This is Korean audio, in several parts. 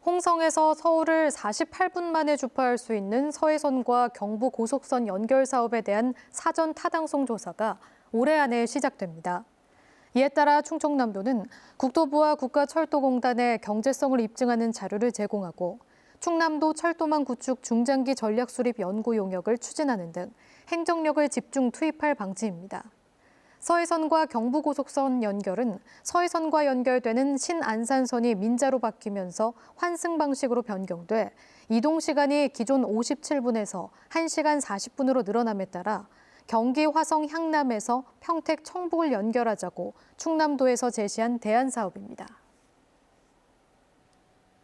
홍성에서 서울을 48분 만에 주파할 수 있는 서해선과 경부 고속선 연결 사업에 대한 사전 타당성 조사가 올해 안에 시작됩니다. 이에 따라 충청남도는 국토부와 국가철도공단에 경제성을 입증하는 자료를 제공하고 충남도 철도망 구축 중장기 전략 수립 연구 용역을 추진하는 등 행정력을 집중 투입할 방침입니다. 서해선과 경부고속선 연결은 서해선과 연결되는 신안산선이 민자로 바뀌면서 환승 방식으로 변경돼 이동 시간이 기존 57분에서 1시간 40분으로 늘어남에 따라 경기 화성 향남에서 평택 청북을 연결하자고 충남도에서 제시한 대안 사업입니다.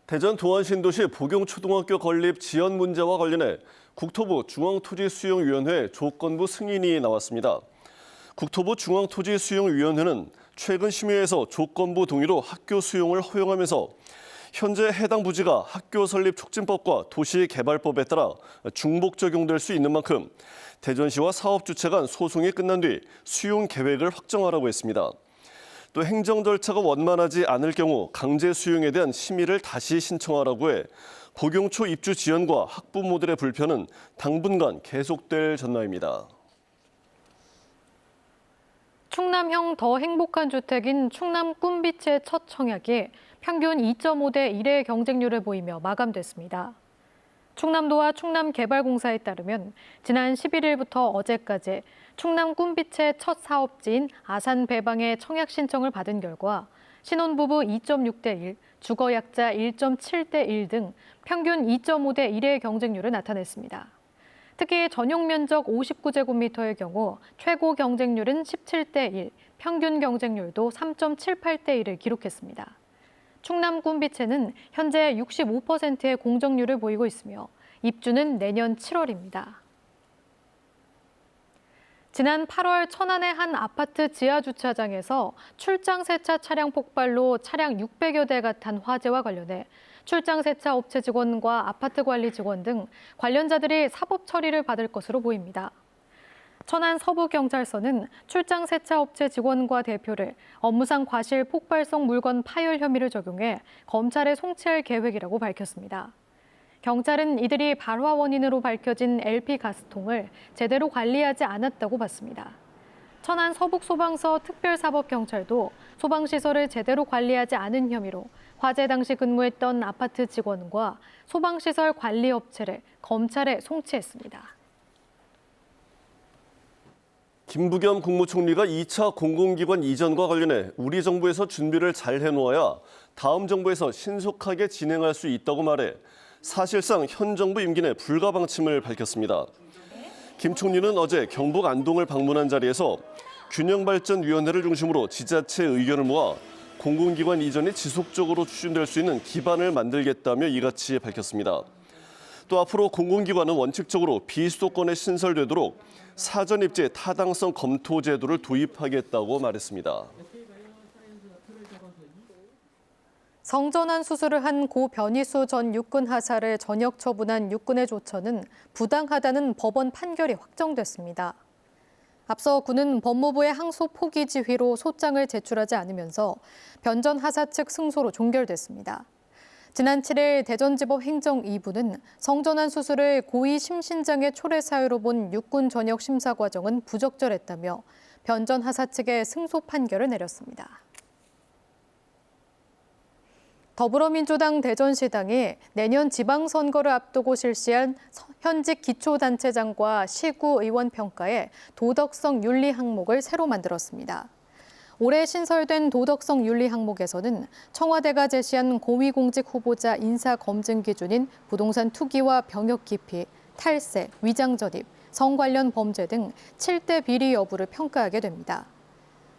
대전 도안신도시 복용초등학교 건립 지연 문제와 관련해 국토부 중앙토지수용위원회 조건부 승인이 나왔습니다. 국토부 중앙토지수용위원회는 최근 심의에서 조건부 동의로 학교 수용을 허용하면서 현재 해당 부지가 학교 설립 촉진법과 도시개발법에 따라 중복 적용될 수 있는 만큼 대전시와 사업 주체 간 소송이 끝난 뒤 수용 계획을 확정하라고 했습니다. 또 행정 절차가 원만하지 않을 경우 강제 수용에 대한 심의를 다시 신청하라고 해 복용초 입주 지연과 학부모들의 불편은 당분간 계속될 전망입니다. 충남형 더 행복한 주택인 충남 꿈빛의 첫 청약이 평균 2.5대 1의 경쟁률을 보이며 마감됐습니다. 충남도와 충남개발공사에 따르면 지난 11일부터 어제까지 충남 꿈빛의 첫 사업지인 아산 배방의 청약 신청을 받은 결과 신혼부부 2.6대 1, 주거약자 1.7대 1 등 평균 2.5대 1의 경쟁률을 나타냈습니다. 특히 전용 면적 59제곱미터의 경우 최고 경쟁률은 17대 1, 평균 경쟁률도 3.78대 1을 기록했습니다. 충남 꿈빛에는 현재 65%의 공정률을 보이고 있으며 입주는 내년 7월입니다. 지난 8월 천안의 한 아파트 지하주차장에서 출장 세차 차량 폭발로 차량 600여 대가 탄 화재와 관련해 출장 세차 업체 직원과 아파트 관리 직원 등 관련자들이 사법 처리를 받을 것으로 보입니다. 천안 서부경찰서는 출장 세차 업체 직원과 대표를 업무상 과실 폭발성 물건 파열 혐의를 적용해 검찰에 송치할 계획이라고 밝혔습니다. 경찰은 이들이 발화 원인으로 밝혀진 LP 가스통을 제대로 관리하지 않았다고 봤습니다. 천안 서북소방서 특별사법경찰도 소방시설을 제대로 관리하지 않은 혐의로 화재 당시 근무했던 아파트 직원과 소방시설 관리업체를 검찰에 송치했습니다. 김부겸 국무총리가 2차 공공기관 이전과 관련해 우리 정부에서 준비를 잘 해놓아야 다음 정부에서 신속하게 진행할 수 있다고 말해 사실상 현 정부 임기 내 불가방침을 밝혔습니다. 김 총리는 어제 경북 안동을 방문한 자리에서 균형발전위원회를 중심으로 지자체 의견을 모아 공공기관 이전이 지속적으로 추진될 수 있는 기반을 만들겠다며 이같이 밝혔습니다. 또 앞으로 공공기관은 원칙적으로 비수도권에 신설되도록 사전 입지 타당성 검토 제도를 도입하겠다고 말했습니다. 성전환 수술을 한 고 변희수 전 육군 하사를 전역 처분한 육군의 조처는 부당하다는 법원 판결이 확정됐습니다. 앞서 군은 법무부의 항소 포기 지휘로 소장을 제출하지 않으면서 변 전 하사 측 승소로 종결됐습니다. 지난 7일 대전지법 행정 2부는 성전환 수술을 고의 심신장애 초래 사유로 본 육군 전역 심사 과정은 부적절했다며 변 전 하사 측의 승소 판결을 내렸습니다. 더불어민주당 대전시당이 내년 지방선거를 앞두고 실시한 현직 기초단체장과 시구 의원 평가에 도덕성 윤리 항목을 새로 만들었습니다. 올해 신설된 도덕성 윤리 항목에서는 청와대가 제시한 고위공직 후보자 인사 검증 기준인 부동산 투기와 병역 기피, 탈세, 위장 전입, 성 관련 범죄 등 7대 비리 여부를 평가하게 됩니다.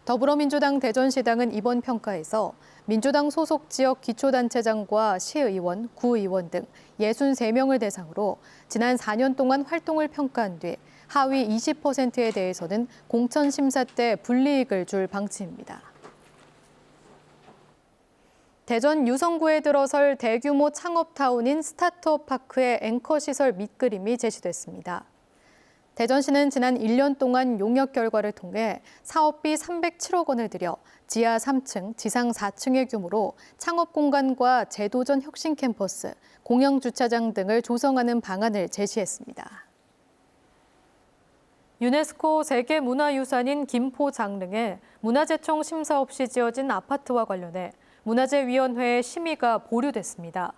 더불어민주당 대전시당은 이번 평가에서 민주당 소속 지역 기초단체장과 시의원, 구의원 등 63명을 대상으로 지난 4년 동안 활동을 평가한 뒤 하위 20%에 대해서는 공천심사 때 불이익을 줄 방침입니다. 대전 유성구에 들어설 대규모 창업타운인 스타트업 파크의 앵커 시설 밑그림이 제시됐습니다. 대전시는 지난 1년 동안 용역 결과를 통해 사업비 307억 원을 들여 지하 3층, 지상 4층의 규모로 창업 공간과 재도전 혁신 캠퍼스, 공영 주차장 등을 조성하는 방안을 제시했습니다. 유네스코 세계문화유산인 김포 장릉에 문화재청 심사 없이 지어진 아파트와 관련해 문화재위원회의 심의가 보류됐습니다.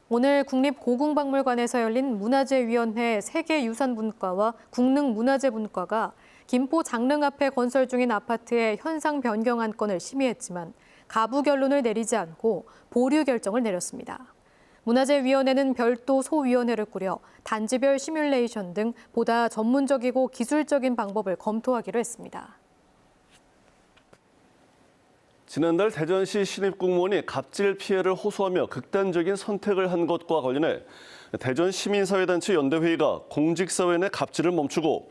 오늘 국립고궁박물관에서 열린 문화재위원회 세계유산분과와 국능문화재분과가 김포 장릉 앞에 건설 중인 아파트의 현상 변경 안건을 심의했지만 가부 결론을 내리지 않고 보류 결정을 내렸습니다. 문화재위원회는 별도 소위원회를 꾸려 단지별 시뮬레이션 등 보다 전문적이고 기술적인 방법을 검토하기로 했습니다. 지난달 대전시 신입공무원이 갑질 피해를 호소하며 극단적인 선택을 한 것과 관련해 대전시민사회단체 연대회의가 공직사회 내 갑질을 멈추고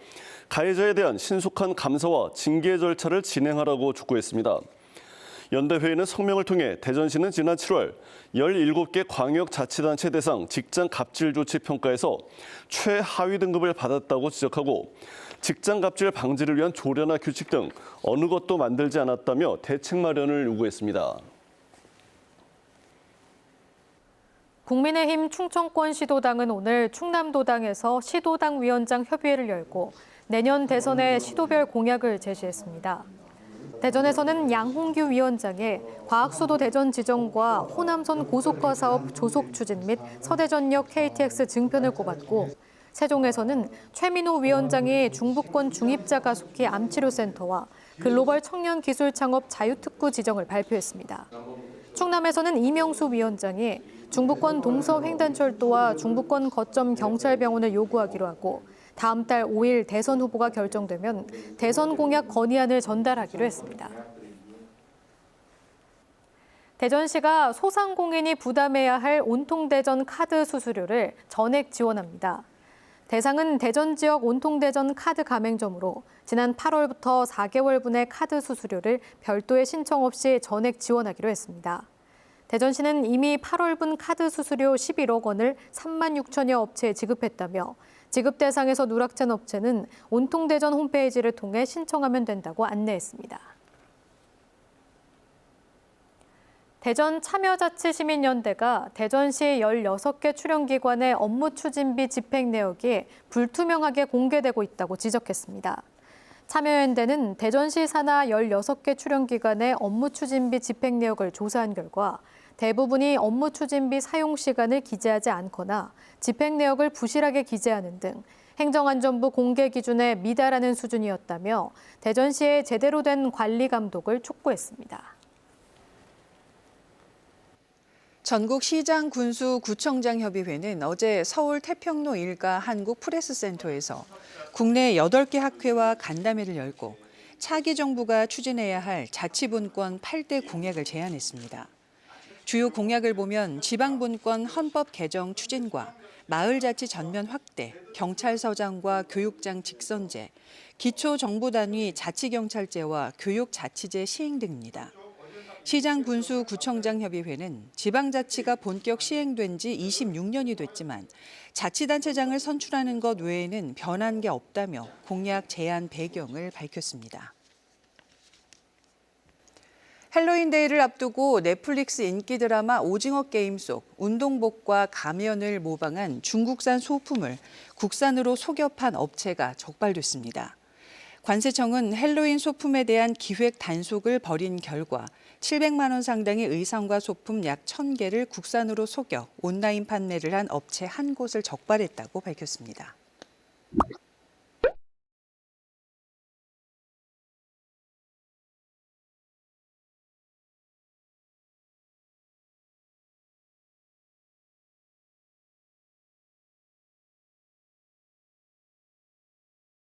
가해자에 대한 신속한 감사와 징계 절차를 진행하라고 촉구했습니다. 연대회의는 성명을 통해 대전시는 지난 7월 17개 광역자치단체 대상 직장 갑질 조치 평가에서 최하위 등급을 받았다고 지적하고 직장 갑질 방지를 위한 조례나 규칙 등 어느 것도 만들지 않았다며 대책 마련을 요구했습니다. 국민의힘 충청권 시도당은 오늘 충남도당에서 시도당 위원장 협의회를 열고 내년 대선의 시도별 공약을 제시했습니다. 대전에서는 양홍규 위원장의 과학수도 대전 지정과 호남선 고속화 사업 조속 추진 및 서대전역 KTX 증편을 꼽았고 세종에서는 최민호 위원장이 중부권 중입자 가속기 암치료센터와 글로벌 청년 기술 창업 자유특구 지정을 발표했습니다. 충남에서는 이명수 위원장이 중부권 동서횡단철도와 중부권 거점 경찰병원을 요구하기로 하고 다음 달 5일 대선 후보가 결정되면 대선 공약 건의안을 전달하기로 했습니다. 대전시가 소상공인이 부담해야 할 온통대전 카드 수수료를 전액 지원합니다. 대상은 대전 지역 온통대전 카드 가맹점으로 지난 8월부터 4개월분의 카드 수수료를 별도의 신청 없이 전액 지원하기로 했습니다. 대전시는 이미 8월분 카드 수수료 11억 원을 3만 6천여 업체에 지급했다며 지급 대상에서 누락된 업체는 온통대전 홈페이지를 통해 신청하면 된다고 안내했습니다. 대전 참여자치시민연대가 대전시 16개 출연기관의 업무 추진비 집행 내역이 불투명하게 공개되고 있다고 지적했습니다. 참여연대는 대전시 산하 16개 출연기관의 업무 추진비 집행 내역을 조사한 결과 대부분이 업무 추진비 사용 시간을 기재하지 않거나 집행 내역을 부실하게 기재하는 등 행정안전부 공개 기준에 미달하는 수준이었다며 대전시의 제대로 된 관리 감독을 촉구했습니다. 전국시장군수구청장협의회는 어제 서울 태평로 일가 한국프레스센터에서 국내 8개 학회와 간담회를 열고 차기 정부가 추진해야 할 자치분권 8대 공약을 제안했습니다. 주요 공약을 보면 지방분권 헌법 개정 추진과 마을자치 전면 확대, 경찰서장과 교육장 직선제, 기초정보단위 자치경찰제와 교육자치제 시행 등입니다. 시장군수구청장협의회는 지방자치가 본격 시행된 지 26년이 됐지만 자치단체장을 선출하는 것 외에는 변한 게 없다며 공약 제안 배경을 밝혔습니다. 헬로윈데이를 앞두고 넷플릭스 인기 드라마 오징어 게임 속 운동복과 가면을 모방한 중국산 소품을 국산으로 속여 판 업체가 적발됐습니다. 관세청은 헬로윈 소품에 대한 기획 단속을 벌인 결과 700만 원 상당의 의상과 소품 약 1,000개를 국산으로 속여 온라인 판매를 한 업체 한 곳을 적발했다고 밝혔습니다.